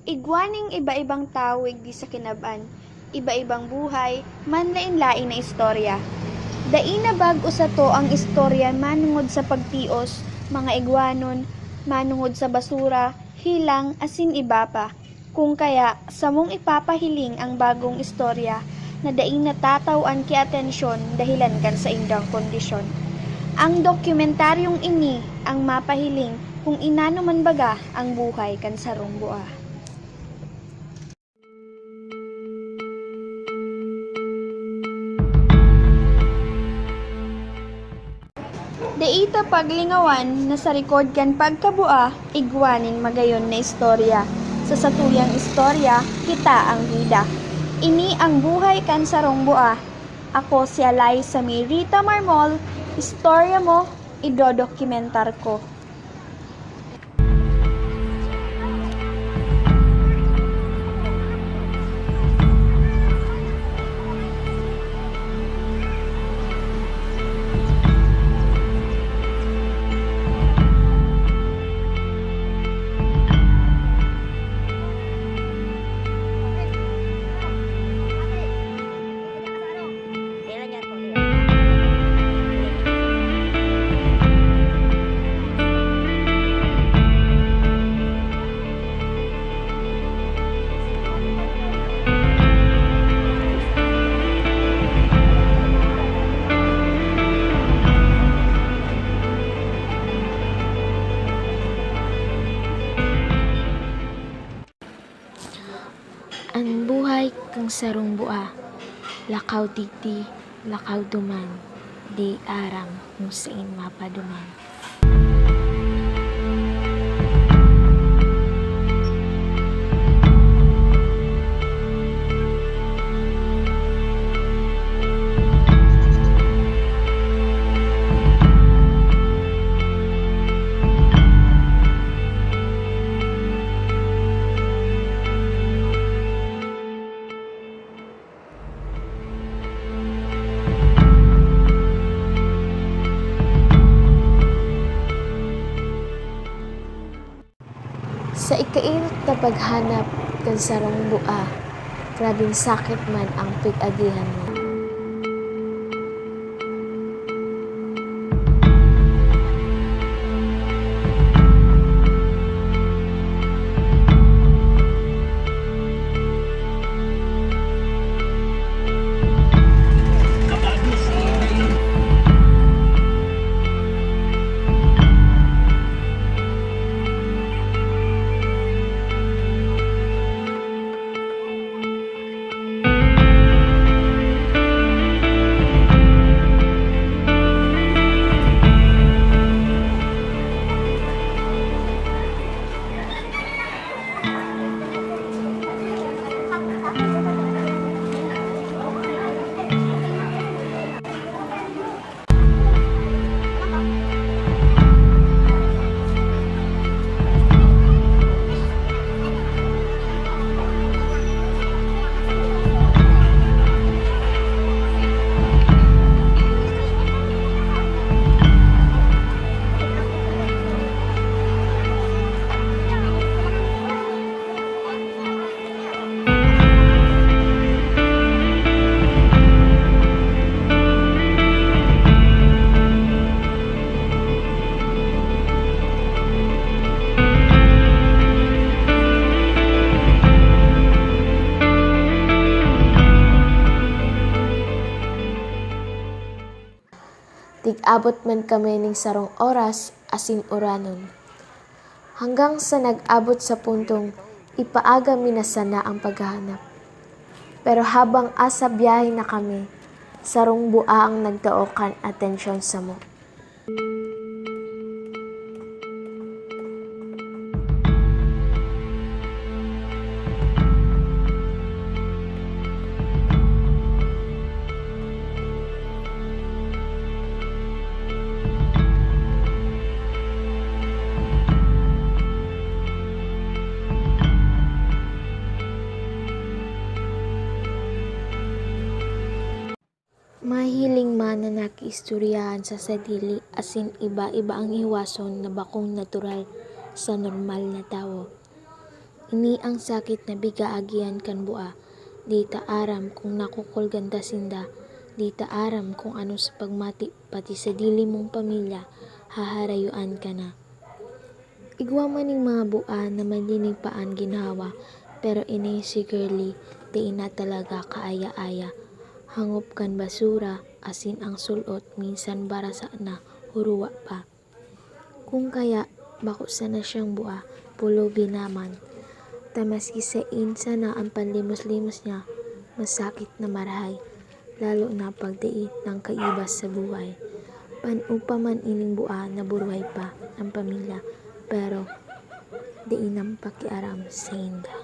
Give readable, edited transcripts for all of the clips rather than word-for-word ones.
Igwaning iba-ibang tawig di sa kinab-an, iba-ibang buhay, manlain-lain na istorya. Daina bag-o sa to ang istorya manungod sa pagtios, mga igwanon, manungod sa basura, hilang, asin iba pa. Kung kaya, samong ipapahiling ang bagong istorya na daing natataw-an ki atensyon dahilan kan sa indang kondisyon. Ang dokumentaryong ini ang mapahiling kung inano man baga ang buhay kan sarong bua. Deita paglingawan na sa record kan pagkabua, igwaning magayon na istorya. Sa satuyang istorya, kita ang bida. Ini ang buhay kan sarong bua. Ako si Alyssa Rita Marmol, istorya mo, idodokumentar ko. Ang buhay kang sarong bua, lakaw digdi, lakaw duman, di aram kung saan mapaduman. Sa ikainot na paghanap kan sarong bua, grabing sakit man ang pig-agihan mo. Tig-abot man kami ning sarong oras asin oranon. Hanggang sa nag-abot sa puntong ipaaga minasana ang paghahanap. Pero habang asa biyahe na kami, sarong bua ang nagdaokan atensyon sa mo. Mahiling man na nakiistoryahan sa sadili asin iba-iba ang iwason na bakong natural sa normal na tao. Ini ang sakit na bigaagian kan bua. Di ta aram kung nakukulganda sinda. Di ta aram kung ano sa pagmati pati sa dili mong pamilya haharayuan ka na. Igwa maning mga bua na malinig paan ginawa pero inay si girly di ina talaga kaaya-aya. Hangop kan basura asin ang sulot minsan barasa na huruwa pa. Kung kaya bako sana siyang bua pulubi naman. Tamaski sa insa na ang panlimos-limos niya masakit na marahay lalo na pagdait ng kaibas sa buhay. Panupa man ining bua na buruhay pa ang pamilya pero di inam pakiaram sa inda.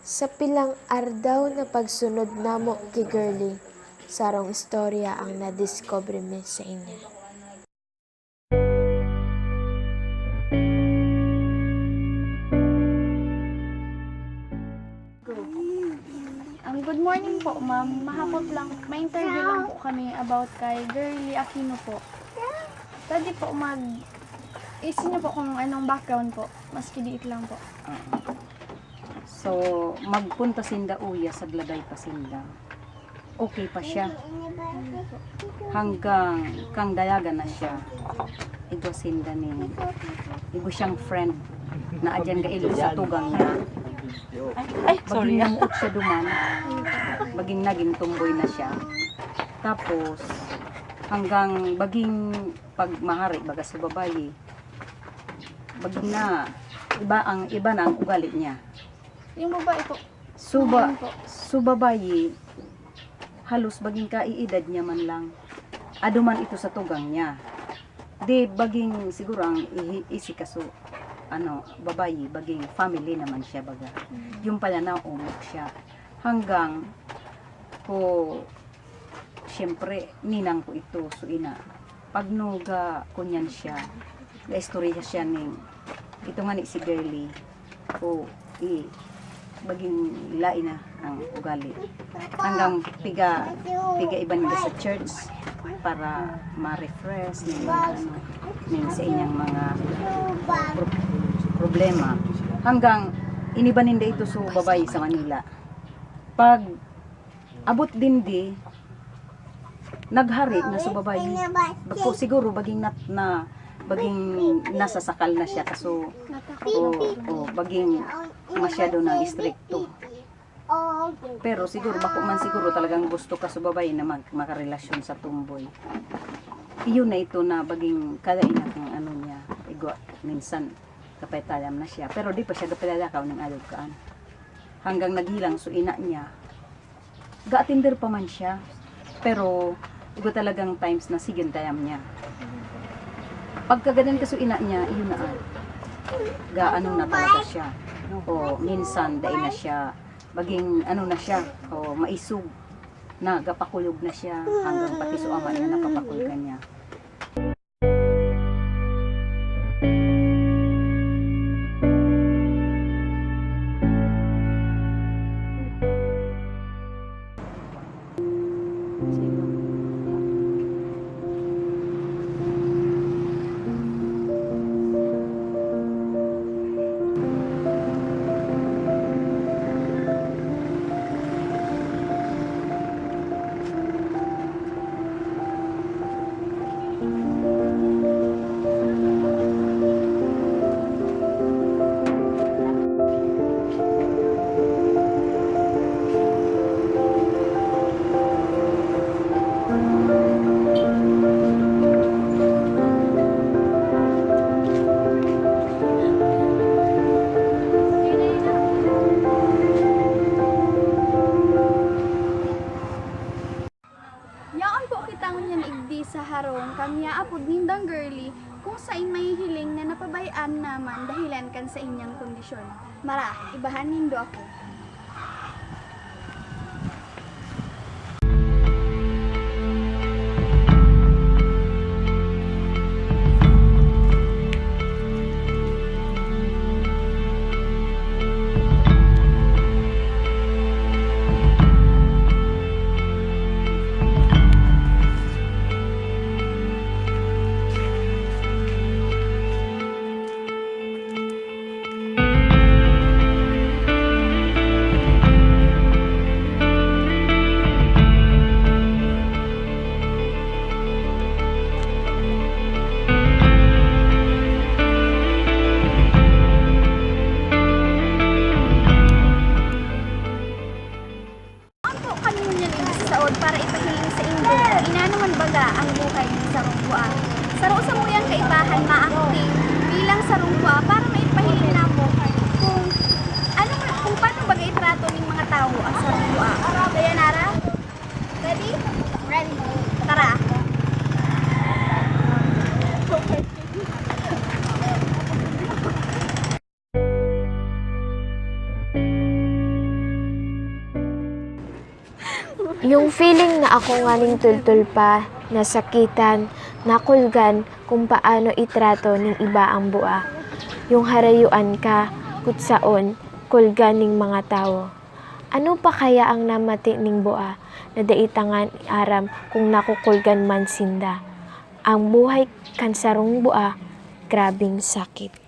Sa pilang ardaw na pagsunod namo kay girly, sarong istorya ang nadiscover mi sa inyo. Good morning po, ma'am. Mahapot lang. May interview lang po kami about kay Girly Aquino po. Pwede po isin niyo po kung anong background po. Maski diit lang po. So, magpunta sinda uya sa gladay pa sinda. Okay pa siya. Hanggang kang dayagan na siya. Ito sinda ni. Igo siyang friend na adyan ga ilo sa tugang niya. Baging namuot siya duman. Baging naging tumboy na siya. Tapos, hanggang baging pagmahari baga sa babayi. Baging na iba na ang ugali niya. Yung babae po. Babayi, halos baging kaiedad niya man lang. Aduman ito sa tugang niya. Di baging siguro ang isikaso, babayi, baging family naman siya baga. Yung pala na umok siya. Hanggang siyempre, ninang ko ito, so ina. Pag nuga, kunyan siya, istorya siya ito nga ni si girly, baging lain na ang ugali. Hanggang piga iban nila sa church para ma-refresh sa inyang mga problema. Hanggang iniban nila ito sa babae sa Manila. Pag abot din naghari na sa babae. Siguro baging baging nasasakal na siya kaso baging masyado na istrikto. Pero siguro siguro talagang gusto ka sa babae na makarelasyon sa tumboy. Iyon na ito na baging kalain na ng niya. Minsan kapaytayam na siya. Pero di pa siya kapalalakaw ng alog kaan. Hanggang naghilang so ina niya. Ga-attender pa man siya. Pero talagang times na sigintayam niya. Pagkaganan ka so ina niya, iyon na gaano na talaga siya. O minsan dahil na siya baging na siya maisug na gapakulog na siya hanggang pati so ama niya napapakulgan niya. dahilan kan sa inyang kondisyon. Mara, ibahan nindo ako. Para ipahiling sa inyo, inanuman baga ang buhay ng sarong bua. Saro sa muyang kaibahan maakting bilang sarong bua para maipahiling na mo kung paano baga itrato ng mga tao ang sarong bua. Dianarra? Ready? Ready. Tara. Yung feeling na ako nganing tultul pa, nasakitan, nakulgan kung paano itrato ng iba ang bua. Yung harayuan ka, kutsaon, kulgan ng mga tao. Ano pa kaya ang namati ning bua na daitangan aram kung nakukulgan man sinda? Ang buhay kan sarong bua, grabing sakit.